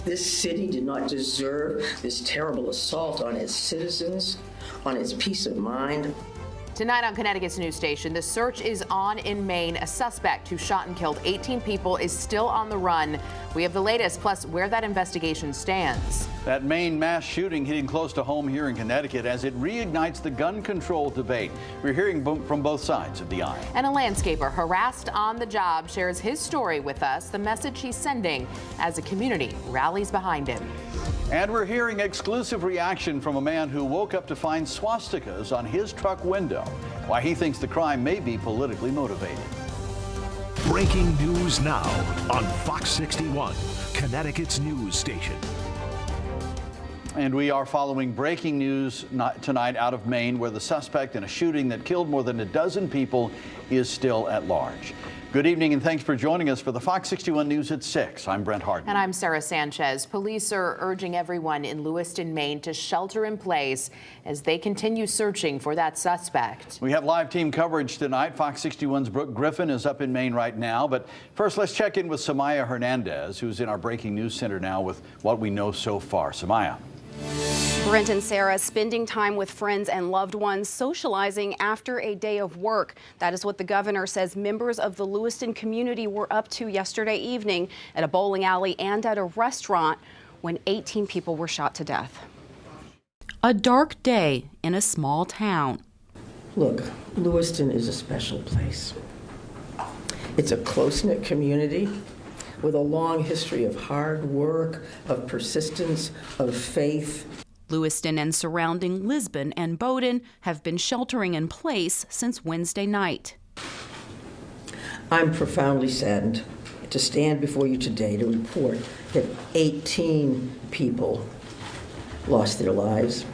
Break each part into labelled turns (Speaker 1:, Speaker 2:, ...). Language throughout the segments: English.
Speaker 1: This city did not deserve this terrible assault on its citizens, on its peace of mind.
Speaker 2: Tonight on Connecticut's news station, the search is on in Maine. A suspect who shot and killed 18 people is still on the run. We have the latest, plus where that investigation stands.
Speaker 3: That Maine mass shooting hitting close to home here in Connecticut as it reignites the gun control debate. We're hearing from both sides of the aisle.
Speaker 2: And a landscaper harassed on the job shares his story with us, the message he's sending as a community rallies behind him.
Speaker 3: And we're hearing exclusive reaction from a man who woke up to find swastikas on his truck window. Why he thinks the crime may be politically motivated.
Speaker 4: Breaking news now on Fox 61, Connecticut's news station.
Speaker 3: And we are following breaking news tonight out of Maine, where the suspect in a shooting that killed more than a dozen people is still at large. Good evening and thanks for joining us for the Fox 61 News at 6. I'm Brent Harden.
Speaker 2: And I'm Sarah Sanchez. Police are urging everyone in Lewiston, Maine to shelter in place as they continue searching for that suspect.
Speaker 3: We have live team coverage tonight. Fox 61's Brooke Griffin is up in Maine right now. But first, let's check in with Samaya Hernandez, who's in our breaking news center now with what we know so far. Samaya.
Speaker 5: Brent and Sarah spending time with friends and loved ones, socializing after a day of work. That is what the governor says members of the Lewiston community were up to yesterday evening at a bowling alley and at a restaurant when 18 people were shot to death. A dark day in a small town.
Speaker 1: Look, Lewiston is a special place. It's a close-knit community with a long history of hard work, of persistence, of faith.
Speaker 5: Lewiston and surrounding Lisbon and Bowdoin have been sheltering in place since Wednesday night.
Speaker 1: I'm profoundly saddened to stand before you today to report that 18 people lost their lives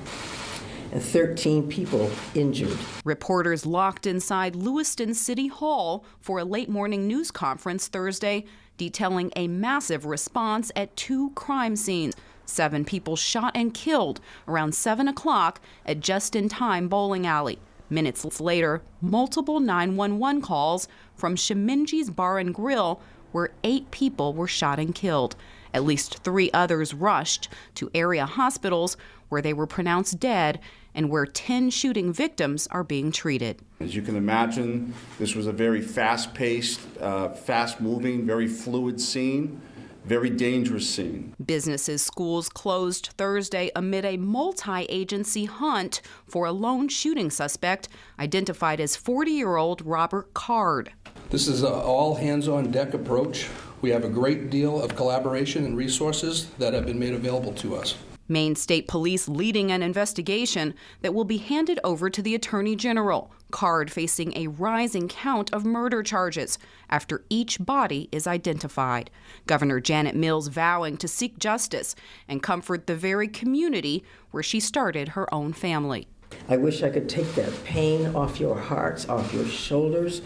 Speaker 1: and 13 people injured.
Speaker 5: Reporters locked inside Lewiston City Hall for a late morning news conference Thursday, detailing a massive response at 2 crime scenes. 7 people shot and killed around 7 o'clock at Just-in-Time Bowling Alley. Minutes later, multiple 911 calls from Sheminji's Bar and Grill, where 8 people were shot and killed. At least 3 others rushed to area hospitals where they were pronounced dead and where 10 shooting victims are being treated.
Speaker 6: As you can imagine, this was a very fast-paced, fast-moving, very fluid scene. Very dangerous scene.
Speaker 5: Businesses, schools closed Thursday amid a multi-agency hunt for a lone shooting suspect identified as 40-year-old Robert Card.
Speaker 7: This is an all-hands-on-deck approach. We have a great deal of collaboration and resources that have been made available to us.
Speaker 5: Maine State Police leading an investigation that will be handed over to the Attorney General. Card facing a rising count of murder charges after each body is identified. Governor Janet Mills vowing to seek justice and comfort the very community where she started her own family.
Speaker 1: I wish I could take that pain off your hearts, off your shoulders,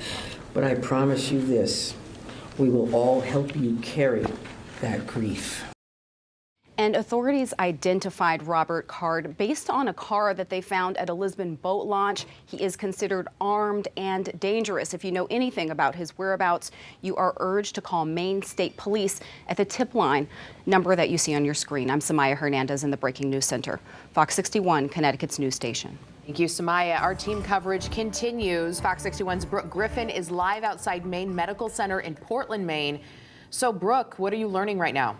Speaker 1: but I promise you this, we will all help you carry that grief.
Speaker 5: And authorities identified Robert Card based on a car that they found at a Lisbon boat launch. He is considered armed and dangerous. If you know anything about his whereabouts, you are urged to call Maine State Police at the tip line number that you see on your screen. I'm Samaya Hernandez in the Breaking News Center, Fox 61, Connecticut's news station.
Speaker 2: Thank you, Samaya. Our team coverage continues. Fox 61's Brooke Griffin is live outside Maine Medical Center in Portland, Maine. So, Brooke, what are you learning right now?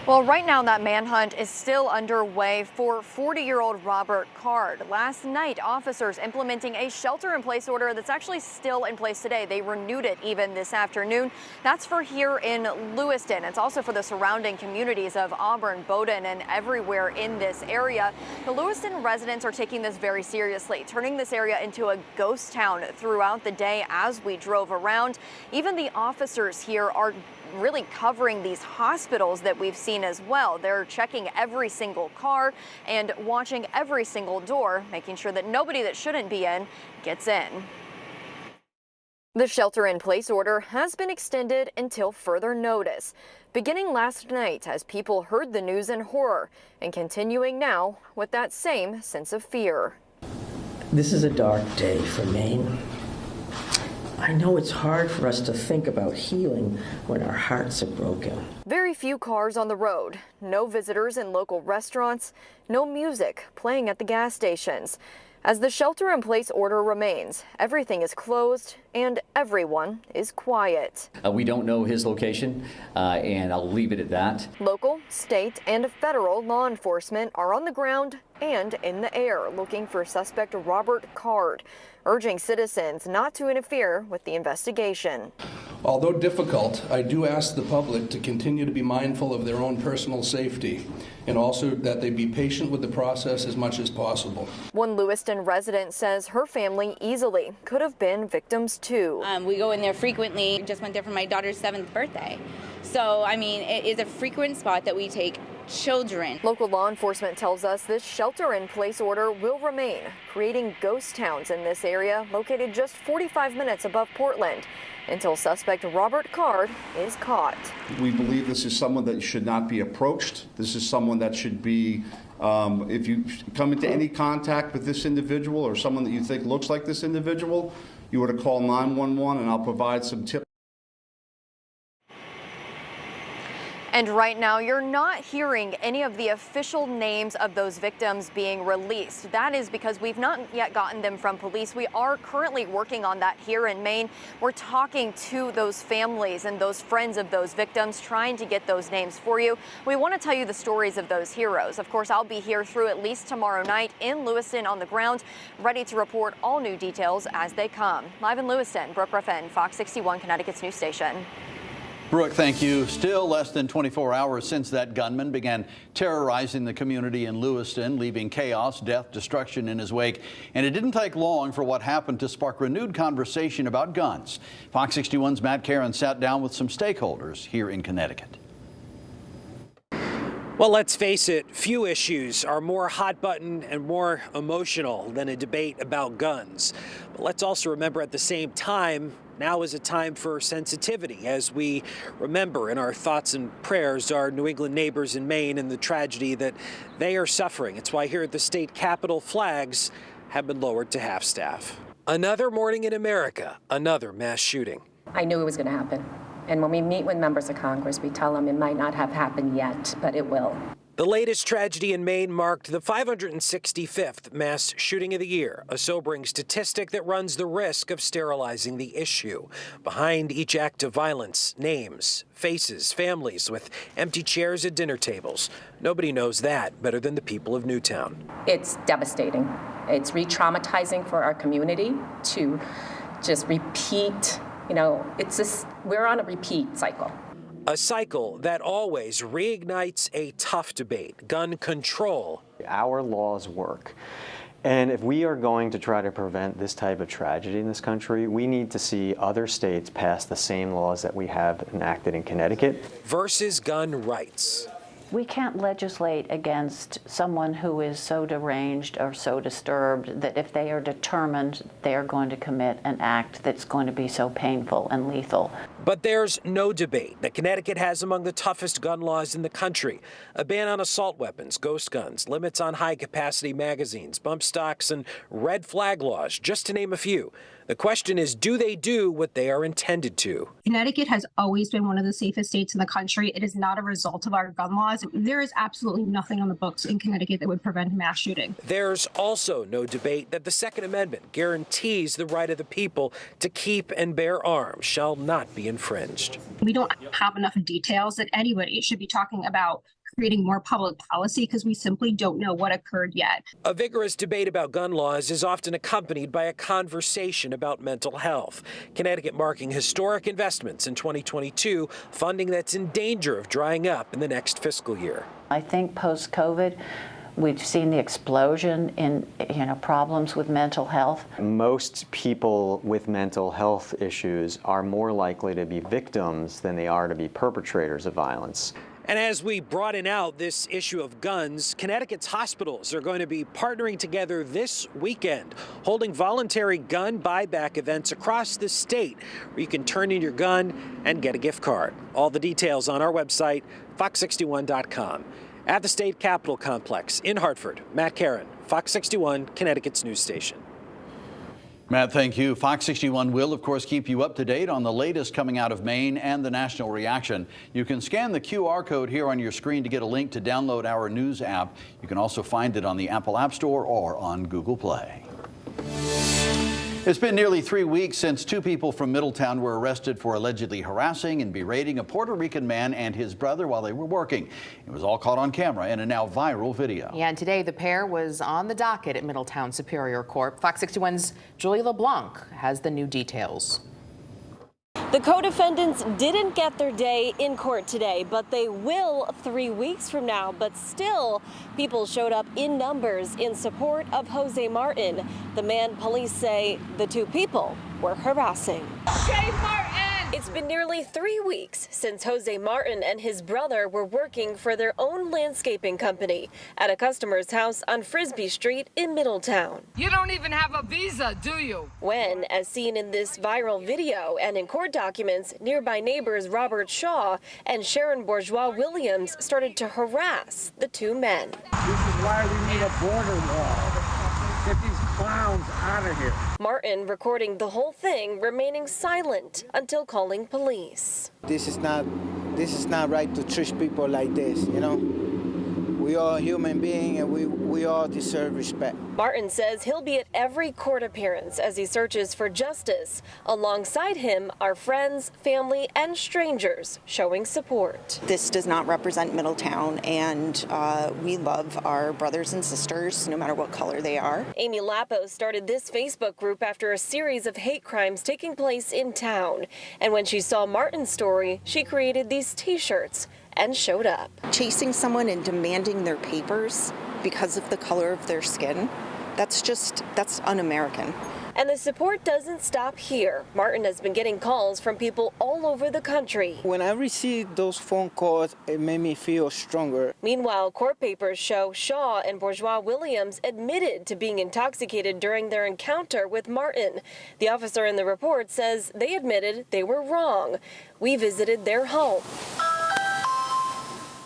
Speaker 8: Well, right now that manhunt is still underway for 40-year-old Robert Card. Last night, officers implementing a shelter-in-place order that's actually still in place today. They renewed it even this afternoon. That's for here in Lewiston. It's also for the surrounding communities of Auburn, Bowdoin, and everywhere in this area. The Lewiston residents are taking this very seriously, turning this area into a ghost town throughout the day as we drove around. Even the officers here are really covering these hospitals that we've seen as well. They're checking every single car and watching every single door, making sure that nobody that shouldn't be in gets in. The shelter-in-place order has been extended until further notice, beginning last night as people heard the news in horror and continuing now with that same sense of fear.
Speaker 1: This is a dark day for Maine. I know it's hard for us to think about healing when our hearts are broken.
Speaker 8: Very few cars on the road, no visitors in local restaurants, no music playing at the gas stations. As the shelter-in-place order remains, everything is closed and everyone is quiet.
Speaker 9: We don't know his location, and I'll leave it at that.
Speaker 8: Local, state, and federal law enforcement are on the ground and in the air looking for suspect Robert Card, urging citizens not to interfere with the investigation.
Speaker 7: Although difficult, I do ask the public to continue to be mindful of their own personal safety and also that they be patient with the process as much as possible.
Speaker 8: One Lewiston resident says her family easily could have been victims too.
Speaker 10: We go in there frequently. Just went there for my daughter's 7th birthday. So, I mean, it is a frequent spot that we take children.
Speaker 8: Local law enforcement tells us this shelter-in-place order will remain, creating ghost towns in this area located just 45 minutes above Portland, until suspect Robert Card is caught.
Speaker 6: We believe this is someone that should not be approached. This is someone that should be, if you come into any contact with this individual or someone that you think looks like this individual, you were to call 911 and I'll provide some tips.
Speaker 8: And right now, you're not hearing any of the official names of those victims being released. That is because we've not yet gotten them from police. We are currently working on that here in Maine. We're talking to those families and those friends of those victims, trying to get those names for you. We want to tell you the stories of those heroes. Of course, I'll be here through at least tomorrow night in Lewiston on the ground, ready to report all new details as they come. Live in Lewiston, Brooke Ruffin, Fox 61, Connecticut's news station.
Speaker 3: Brooke, thank you. Still less than 24 hours since that gunman began terrorizing the community in Lewiston, leaving chaos, death, destruction in his wake. And it didn't take long for what happened to spark renewed conversation about guns. Fox 61's Matt Caron sat down with some stakeholders here in Connecticut.
Speaker 11: Well, let's face it, few issues are more hot button and more emotional than a debate about guns. But let's also remember at the same time, now is a time for sensitivity as we remember in our thoughts and prayers our New England neighbors in Maine and the tragedy that they are suffering. It's why here at the state capitol, flags have been lowered to half-staff. Another morning in America, another mass shooting.
Speaker 12: I knew it was going to happen. And when we meet with members of Congress, we tell them it might not have happened yet, but it will.
Speaker 11: The latest tragedy in Maine marked the 565th mass shooting of the year, a sobering statistic that runs the risk of sterilizing the issue. Behind each act of violence, names, faces, families with empty chairs at dinner tables. Nobody knows that better than the people of Newtown.
Speaker 12: It's devastating. It's re-traumatizing for our community to just repeat, we're on a repeat cycle.
Speaker 11: A cycle that always reignites a tough debate, gun control.
Speaker 13: Our laws work. And if we are going to try to prevent this type of tragedy in this country, we need to see other states pass the same laws that we have enacted in Connecticut.
Speaker 11: Versus gun rights.
Speaker 14: We can't legislate against someone who is so deranged or so disturbed that if they are determined, they are going to commit an act that's going to be so painful and lethal.
Speaker 11: But there's no debate that Connecticut has among the toughest gun laws in the country. A ban on assault weapons, ghost guns, limits on high-capacity magazines, bump stocks, and red flag laws, just to name a few. The question is, do they do what they are intended to?
Speaker 15: Connecticut has always been one of the safest states in the country. It is not a result of our gun laws. There is absolutely nothing on the books in Connecticut that would prevent mass shooting.
Speaker 11: There's also no debate that the Second Amendment guarantees the right of the people to keep and bear arms shall not be infringed.
Speaker 15: We don't have enough details that anybody should be talking about creating more public policy because we simply don't know what occurred yet.
Speaker 11: A vigorous debate about gun laws is often accompanied by a conversation about mental health. Connecticut marking historic investments in 2022, funding that's in danger of drying up in the next fiscal year.
Speaker 14: I think post-COVID, we've seen the explosion in problems with mental health.
Speaker 13: Most people with mental health issues are more likely to be victims than they are to be perpetrators of violence.
Speaker 11: And as we broaden out this issue of guns, Connecticut's hospitals are going to be partnering together this weekend, holding voluntary gun buyback events across the state where you can turn in your gun and get a gift card. All the details on our website, fox61.com. At the State Capitol Complex in Hartford, Matt Caron, Fox 61, Connecticut's news station.
Speaker 3: Matt, thank you. Fox 61 will, of course, keep you up to date on the latest coming out of Maine and the national reaction. You can scan the QR code here on your screen to get a link to download our news app. You can also find it on the Apple App Store or on Google Play. It's been nearly 3 weeks since 2 people from Middletown were arrested for allegedly harassing and berating a Puerto Rican man and his brother while they were working. It was all caught on camera in a now viral video.
Speaker 2: Yeah, and today the pair was on the docket at Middletown Superior Court. Fox 61's Julia LeBlanc has the new details.
Speaker 16: The co-defendants didn't get their day in court today, but they will 3 weeks from now. But still, people showed up in numbers in support of Jose Martin, the man police say the 2 people were harassing. Shave Martin! It's been nearly 3 weeks since Jose Martin and his brother were working for their own landscaping company at a customer's house on Frisbee Street in Middletown.
Speaker 17: You don't even have a visa, do you?
Speaker 16: When, as seen in this viral video and in court documents, nearby neighbors Robert Shaw and Sharon Bourgeois Williams started to harass the 2 men.
Speaker 18: This is why we need a border wall. Get these clowns out of here.
Speaker 16: Martin recording the whole thing, remaining silent until calling police.
Speaker 19: This is not right to treat people like this, you know? We are human beings and we all deserve respect.
Speaker 16: Martin says he'll be at every court appearance as he searches for justice. Alongside him are friends, family, and strangers showing support.
Speaker 20: This does not represent Middletown, and we love our brothers and sisters, no matter what color they are.
Speaker 16: Amy Lapo started this Facebook group after a series of hate crimes taking place in town. And when she saw Martin's story, she created these T-shirts and showed up.
Speaker 20: Chasing someone and demanding their papers because of the color of their skin, that's un-American.
Speaker 16: And the support doesn't stop here. Martin has been getting calls from people all over the country.
Speaker 19: When I received those phone calls, it made me feel stronger.
Speaker 16: Meanwhile, court papers show Shaw and Bourgeois Williams admitted to being intoxicated during their encounter with Martin. The officer in the report says they admitted they were wrong. We visited their home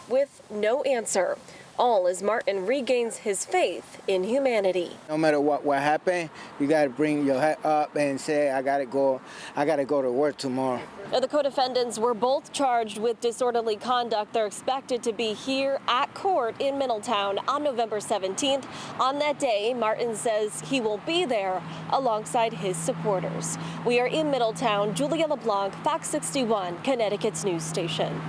Speaker 16: with no answer. All as Martin regains his faith in humanity.
Speaker 19: No matter what happened, you got to bring your head up and say, I got to go to work tomorrow.
Speaker 16: Now, the co-defendants were both charged with disorderly conduct. They're expected to be here at court in Middletown on November 17th. On that day, Martin says he will be there alongside his supporters. We are in Middletown. Julia LeBlanc, Fox 61, Connecticut's news station.